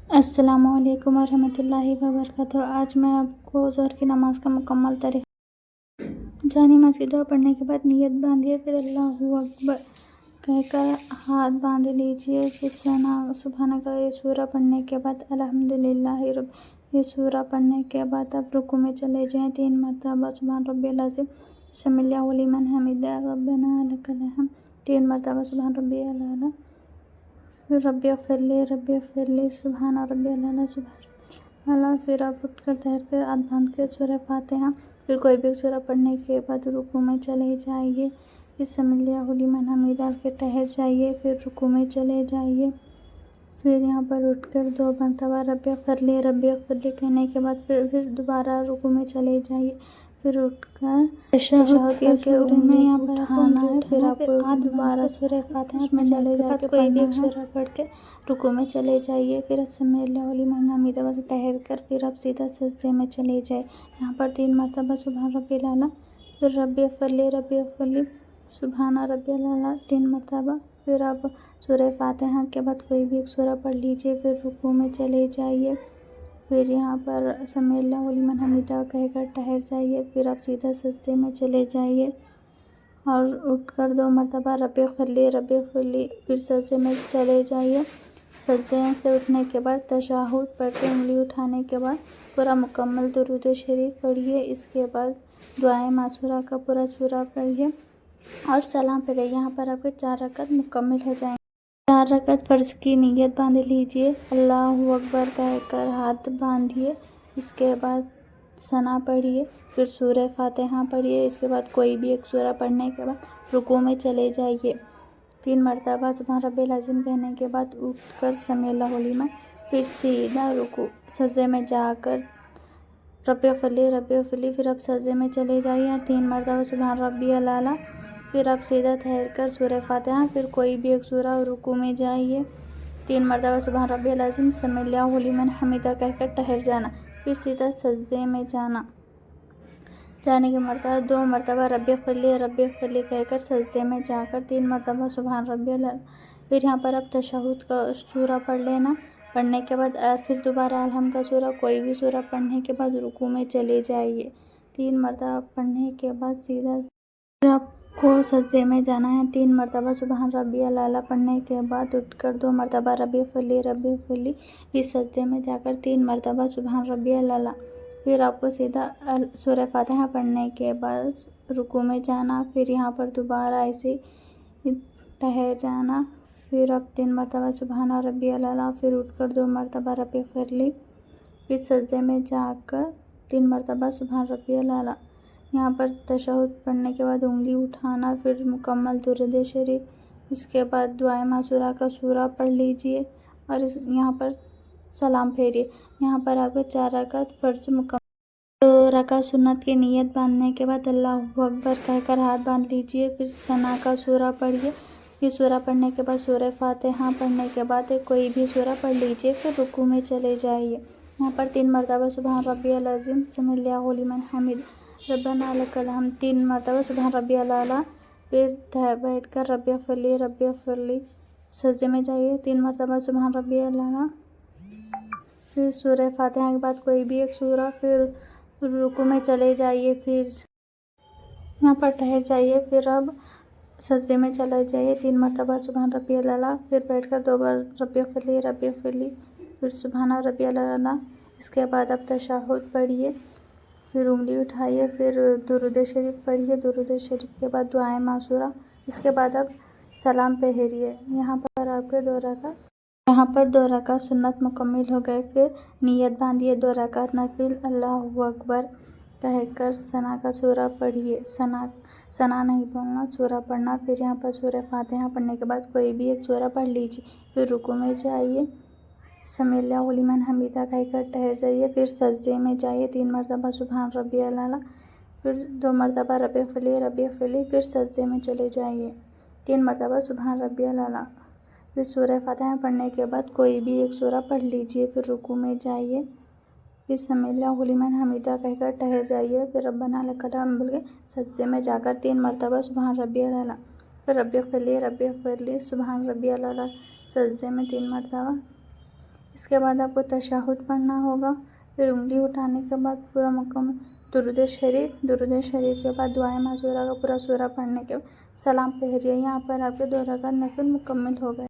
अस्सलामुअलैकुम वरहमतुल्लाहि वबरकातुहू। आज मैं आपको ज़ोहर की नमाज़ का मुकम्मल तरीक़ा जानी नमाज़ की दुआ पढ़ने के बाद नियत बांधिए, फिर अल्लाहु अकबर कहकर हाथ बांध लीजिए। फिर सना सुबहान का ये सूरा पढ़ने के बाद अल्हम्दुलिल्लाहि रब ये सूरा पढ़ने के बाद आप रुकू में चले जाएँ 3 मरतबा सुबहान रब्बियल अज़ीम, समिअल्लाहु लिमन हमिदा, रब्बना लकल हम्द 3 मरतबा सुबहान रब्बियल आला, फिर रब्बिगफिरली सुबहान रब्बियल आला सुबहान अल्लाह। फिर आप उठकर ठहर कर हाथ बांध कर सूरह फातिहा, फिर कोई भी सूरह पढ़ने के बाद रुकू में चले जाइए। फिर समिअल्लाहु लिमन हमिदा के ठहर जाइए, फिर रुकू में चले जाइए। फिर यहाँ पर उठकर 2 मरतबा रब्बिगफिरली कहने के बाद फिर दोबारा रुकू में चले जाइए। फिर उठकर तशहुद करके उंगली यहाँ पर उठाना है। फिर आपको दोबारा सूरह फातिहा में चले जाके कोई भी एक सूरह पढ़ के रुकू में चले जाइए। फिर समिअल्लाहु लिमन हमिदा ठहर कर फिर आप सीधा सजदे में चले जाए। यहाँ पर 3 मरतबा सुबहान रब्बियल आला, फिर रब्बिगफिरली सुबहान रब्बियल आला 3 मरतबा। फिर आप सूरह फातिहा के बाद कोई भी एक सूरह पढ़ लीजिए, फिर रुकू में चले जाइए। फिर यहाँ पर समिअल्लाहु लिमन हमिदा कहकर ठहर जाइए। फिर आप सीधा सजदे में चले जाइए और उठकर 2 मरतबा रब्बिगफिरली फिर सजदे में चले जाइए। सजदे से उठने के बाद तशहुद पढ़ के उंगली उठाने के बाद पूरा मुकम्मल दुरूद शरीफ पढ़िए। इसके बाद दुआए मासूरा का पूरा सूरा पढ़िए और सलाम पढ़िए। यहाँ पर आपके 4 रकात मुकम्मल हो जाएंगे। 4 रकात फ़र्ज़ की नीयत बांध लीजिए, अल्लाहु अकबर कहकर हाथ बांधिए। इसके बाद सना पढ़िए, फिर सूरह फातिहा पढ़िए। इसके बाद कोई भी एक सूरा पढ़ने के बाद रुकू में चले जाइए। 3 मरतबा सुबहान रब्बियल अज़ीम कहने के बाद उठकर समिअल्लाहु लिमन, फिर सीधा रुकू सजदे में जाकर रब्बिगफिरली फिर आप सजदे में चले जाइए। 3 मरतबा सुबहान रब्बियल आला, फिर आप सीधा ठहर कर सूरह फातिहा, फिर कोई भी एक सूरा रुकू में जाइए। 3 मरतबा सुबहान रब्बियल अज़ीम, समिअल्लाहु लिमन हमिदा कहकर ठहर जाना, फिर सीधा सजदे में जाने के मरतबा 2 मरतबा रब्बिगफिरली कहकर सजदे में जाकर 3 मरतबा सुबहान रब्बियल आला। फिर यहाँ पर आप तशहुद का सूरा पढ़ लेना। पढ़ने के बाद फिर दोबारा अलहम्द का सूरा कोई भी सूरा पढ़ने के बाद रुकू में चले जाइए। 3 मरतबा पढ़ने के बाद सीधा फिर आपको सजदे में जाना है। 3 मरतबा सुबहान रब्बियल आला पढ़ने के बाद उठकर 2 मरतबा रब्बिगफिरली फिर सजदे में जाकर 3 मरतबा सुबहान रब्बियल आला। फिर आपको सीधा सूरह फातिहा पढ़ने के बाद रुकू में जाना। फिर यहाँ पर दोबारा ऐसे ठहर जाना। फिर आप 3 मरतबा सुबहान रब्बियल आला, फिर उठकर 2 मरतबा रब्बिगफिरली फिर सजदे में जाकर 3 मरतबा सुबहान रब्बियल आला। यहाँ पर तशहुद पढ़ने के बाद उंगली उठाना, फिर मुकम्मल दुरूद शरीफ। इसके बाद दुआए मासूरा का सूरा पढ़ लीजिए और यहाँ पर सलाम फेरिए। यहाँ पर आपके 4 रकात फ़र्ज़ मुकम्मल। 2 रकात सुन्नत की नीयत बांधने के बाद अल्लाहु अकबर कहकर हाथ बांध लीजिए। फिर सना का सूरा पढ़िए। ये सूरा पढ़ने के बाद सूरह फातिहा पढ़ने के बाद कोई भी सूरा पढ़ लीजिए, फिर रुकू में चले जाइए। यहाँ पर 3 मरतबा सुबहान रब्बियल अज़ीम, समिअल्लाहु लिमन हमिदा, रब्बना लकल हम्द 3 मरतबा सुबहान रब्बियल आला। फिर बैठ कर रब्बिगफिरली सजदे में जाइए। 3 मरतबा सुबहान रब्बियल आला, फिर सूरह फातिहा के बाद कोई भी एक सूरा, फिर रुकू में चले जाइए। फिर यहाँ पर ठहर जाइए। फिर अब सजदे में चले जाइए। 3 मरतबा सुबहान रब्बियल आला, फिर बैठकर 2 बार रब्बिगफिरली फिर सुबहान रब्बियल आला। इसके बाद आप तशहुद पढ़िए, फिर उंगली उठाइए, फिर दुरूद शरीफ पढ़िए। दुरूद शरीफ के बाद दुआए मासूरा। इसके बाद आप सलाम फेरिए। यहाँ पर 2 रकात सुन्नत मुकम्मल हो गए। फिर नियत बांधिए 2 रकात नफिल, अल्लाहु अकबर कहकर सना का सूरा पढ़िए। सना नहीं बोलना, सूरा पढ़ना। फिर यहाँ पर सूरह फातिहा पढ़ने के बाद कोई भी एक सूरा पढ़ लीजिए, फिर रुकू में जाइए। समिअल्लाहु लिमन हमिदा कहकर ठहर जाइए, फिर सजदे में जाइए। 3 मरतबा सुबहान रब्बियल आला, फिर 2 मरतबा रब्बिगफिरली फिर सजदे में चले जाइए। 3 मरतबा सुबहान रब्बियल आला, फिर सूरह फातिहा पढ़ने के बाद कोई भी एक सूरा पढ़ लीजिए, फिर रुकू में जाइए। फिर समिअल्लाहु लिमन हमिदा कहकर ठहर जाइए। फिर रब्बना लकल हम्द बोल के सजदे में जाकर 3 मरतबा सुबहान रब्बियल आला, फिर रब्बिगफिरली सुबहान रब्बियल आला सजदे में 3 मरतबा। इसके बाद आपको तशहुद पढ़ना होगा। फिर उंगली उठाने के बाद पूरा मुकम्मल दुरूद शरीफ के बाद दुआए मासूरा का पूरा सूरा पढ़ने के बाद सलाम पहरिए। यहाँ पर आपके 2 रकात नफिल मुकम्मल हो गए।